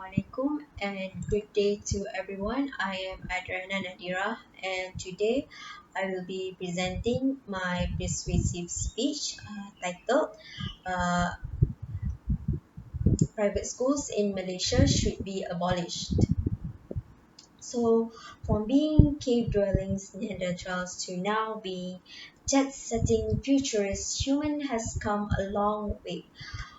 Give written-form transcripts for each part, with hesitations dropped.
Assalamualaikum and good day to everyone. I am Adrana Nadira and today I will be presenting my persuasive speech titled uh, Private Schools in Malaysia Should Be Abolished. So, from being cave dwellings Neanderthals to now being jet-setting futurists, human has come a long way.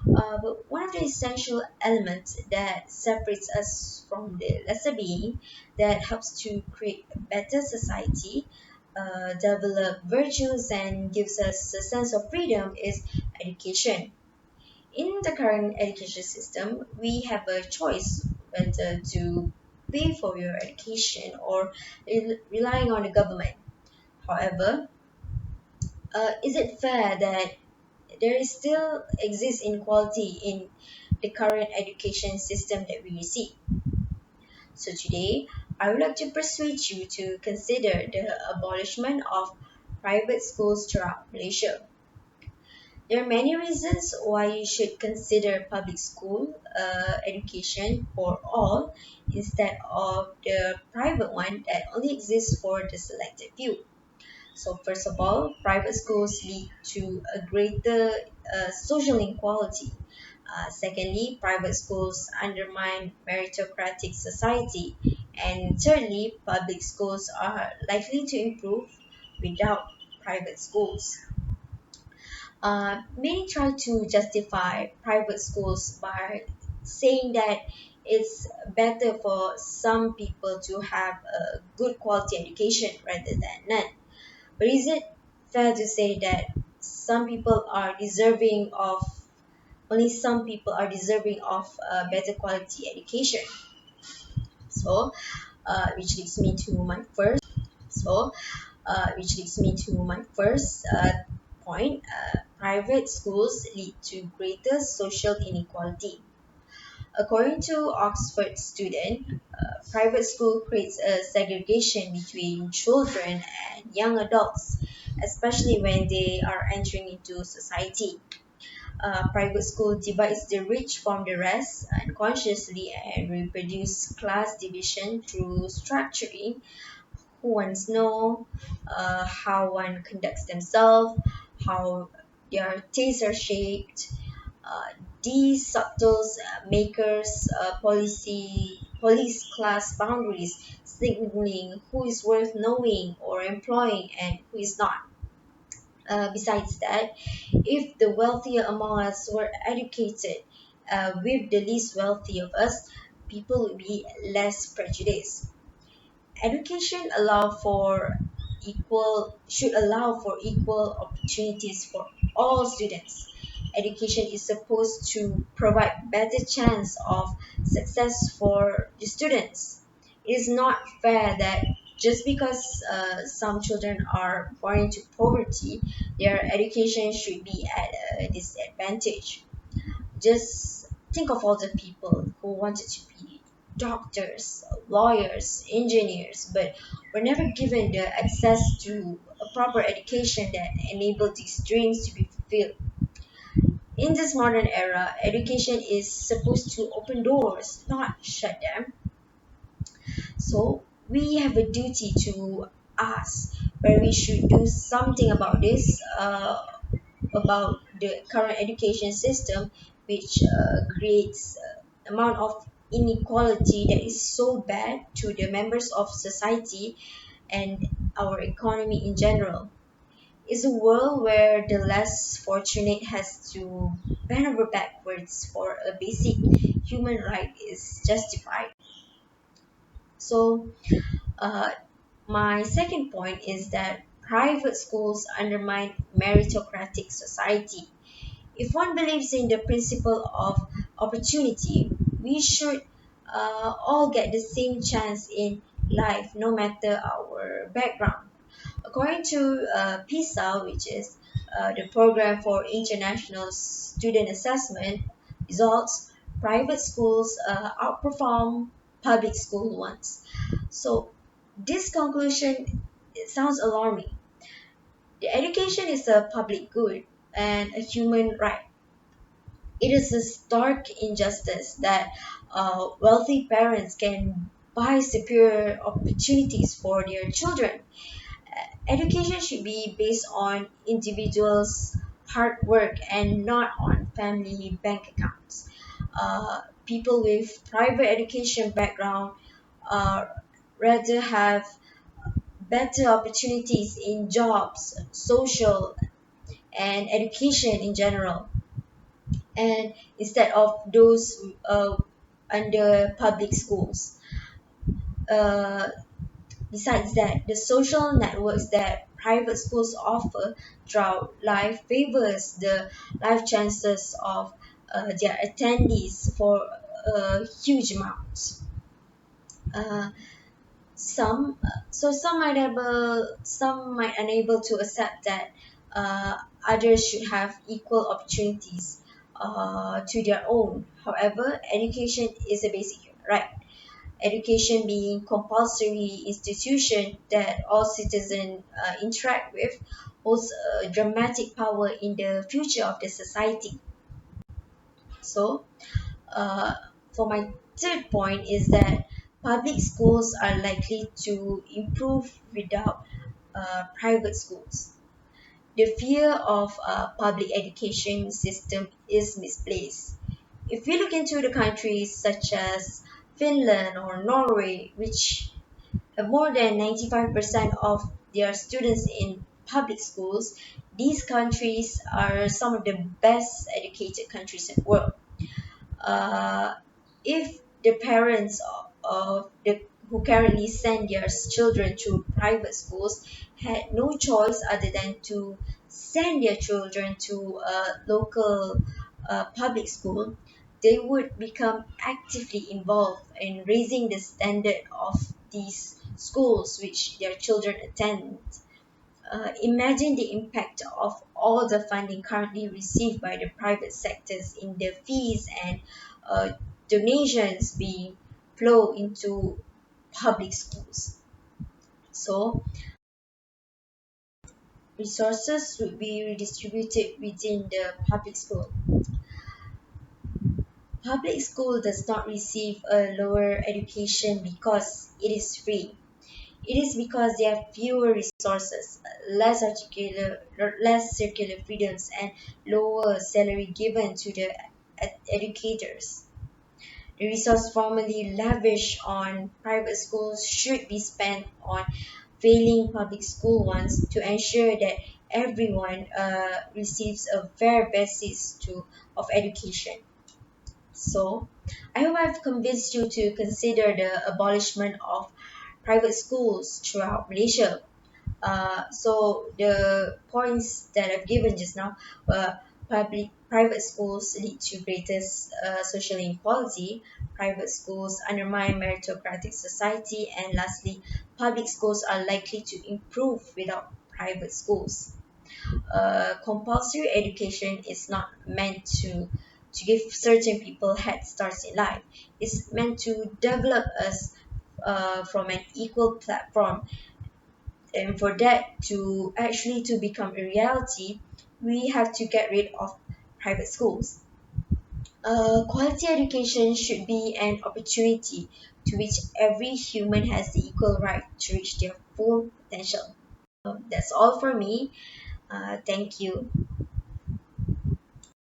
But one of the essential elements that separates us from the lesser being that helps to create a better society, develop virtues, and gives us a sense of freedom is education. In the current education system, we have a choice whether to pay for your education or relying on the government. However, is it fair that there is still exists inequality in the current education system that we receive? So today, I would like to persuade you to consider the abolishment of private schools throughout Malaysia. There are many reasons why you should consider public school education for all instead of the private one that only exists for the selected few. So first of all, private schools lead to a greater social inequality. Secondly, private schools undermine meritocratic society. And thirdly, public schools are likely to improve without private schools. Many try to justify private schools by saying that it's better for some people to have a good quality education rather than none. But is it fair to say that some people are deserving of only some people are deserving of a better quality education? So, which leads me to my first. So, which leads me to my first point. Private schools lead to greater social inequality. According to Oxford student, private school creates a segregation between children and young adults, especially when they are entering into society. Private school divides the rich from the rest unconsciously and reproduce class division through structuring who ones know, how one conducts themselves, how their tastes are shaped. Uh, these subtle makers police class boundaries, signaling who is worth knowing or employing and who is not. Besides that, if the wealthier among us were educated with the least wealthy of us, people would be less prejudiced. Education allow for equal should allow for equal opportunities for all students. Education is supposed to provide better chance of success for the students. It is not fair that just because some children are born into poverty, their education should be at a disadvantage. Just think of all the people who wanted to be doctors, lawyers, engineers, but were never given the access to a proper education that enabled these dreams to be fulfilled. In this modern era, education is supposed to open doors, not shut them. So we have a duty to ask where we should do something about this, about the current education system, which creates amount of inequality that is so bad to the members of society and our economy in general. Is a world where the less fortunate has to bend over backwards for a basic human right is justified. So, uh, my second point is that private schools undermine meritocratic society. If one believes in the principle of opportunity, we should all get the same chance in life, no matter our background. According to PISA, which is the Program for International Student Assessment results, private schools outperform public school ones. So this conclusion, it sounds alarming. The education is a public good and a human right. It is a stark injustice that wealthy parents can buy superior opportunities for their children. Education should be based on individuals' hard work and not on family bank accounts. People with private education background uh, rather have better opportunities in jobs, social, and education in general, and instead of those under public schools. Uh, Besides that, the social networks that private schools offer throughout life favors the life chances of their attendees for huge amounts. Uh, some might unable to accept that others should have equal opportunities to their own. However, education is a basic human right. Education being compulsory institution that all citizens interact with holds a dramatic power in the future of the society. So, uh, for my third point is that public schools are likely to improve without private schools. The fear of a public education system is misplaced. If we look into the countries such as Finland or Norway, which have more than 95% of their students in public schools, these countries are some of the best educated countries in the world. uh, if the parents of the who currently send their children to private schools had no choice other than to send their children to a local public school, they would become actively involved in raising the standard of these schools which their children attend. Imagine the impact of all the funding currently received by the private sectors in the fees and uh, donations being flow into public schools. So resources would be redistributed within the public school. Public school does not receive a lower education because it is free. It is because they have fewer resources, less circular freedoms, and lower salary given to the educators. The resource formerly lavished on private schools should be spent on failing public school ones to ensure that everyone receives a fair basis of education. So, I hope I've convinced you to consider the abolishment of private schools throughout Malaysia. So the points that I've given just now were private schools lead to greater social inequality, private schools undermine meritocratic society, and lastly, public schools are likely to improve without private schools. Compulsory education is not meant to give certain people head starts in life. It's meant to develop us from an equal platform, and for that to actually to become a reality, we have to get rid of private schools. Quality education should be an opportunity to which every human has the equal right to reach their full potential. That's all for me. Thank you.